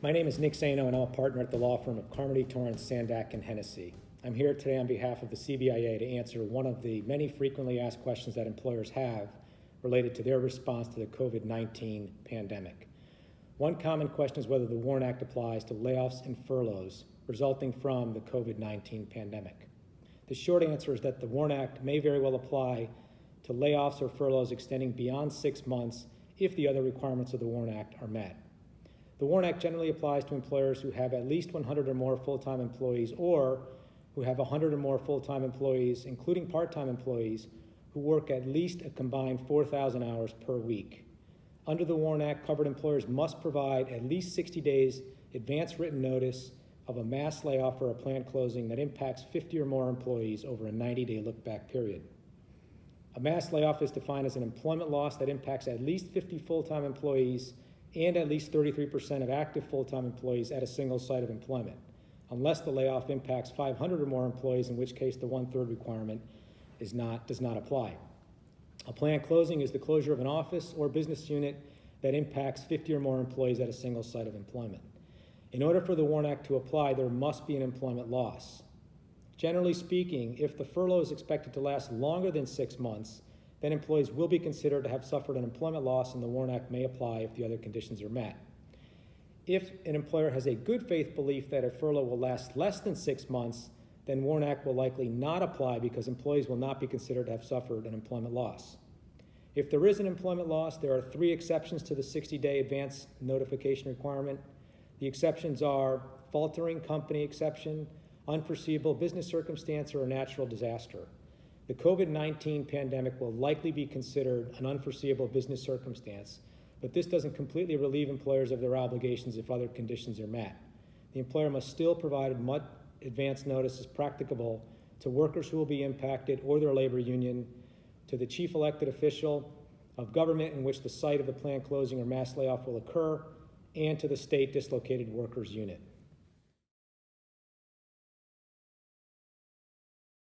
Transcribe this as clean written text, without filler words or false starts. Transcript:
My name is Nick Zaino, and I'm a partner at the law firm of Carmody, Torrance, Sandak, and Hennessy. I'm here today on behalf of the CBIA to answer one of the many frequently asked questions that employers have related to their response to the COVID-19 pandemic. One common question is whether the WARN Act applies to layoffs and furloughs resulting from the COVID-19 pandemic. The short answer is that the WARN Act may very well apply to layoffs or furloughs extending beyond 6 months if the other requirements of the WARN Act are met. The WARN Act generally applies to employers who have at least 100 or more full-time employees or who have 100 or more full-time employees, including part-time employees, who work at least a combined 4,000 hours per week. Under the WARN Act, covered employers must provide at least 60 days advance written notice of a mass layoff or a planned closing that impacts 50 or more employees over a 90-day look-back period. A mass layoff is defined as an employment loss that impacts at least 50 full-time employees and at least 33% of active full-time employees at a single site of employment, unless the layoff impacts 500 or more employees, in which case the 1/3 requirement does not apply. A planned closing is the closure of an office or business unit that impacts 50 or more employees at a single site of employment. In order for the WARN Act to apply, there must be an employment loss. Generally speaking, if the furlough is expected to last longer than 6 months, then employees will be considered to have suffered an employment loss, and the WARN Act may apply if the other conditions are met. If an employer has a good faith belief that a furlough will last less than 6 months, then WARN Act will likely not apply because employees will not be considered to have suffered an employment loss. If there is an employment loss, there are 3 exceptions to the 60-day advance notification requirement. The exceptions are faltering company exception, unforeseeable business circumstance, or a natural disaster. The COVID-19 pandemic will likely be considered an unforeseeable business circumstance, but this doesn't completely relieve employers of their obligations if other conditions are met. The employer must still provide as much advance notice as practicable to workers who will be impacted or their labor union, to the chief elected official of government in which the site of the planned closing or mass layoff will occur, and to the state dislocated workers unit.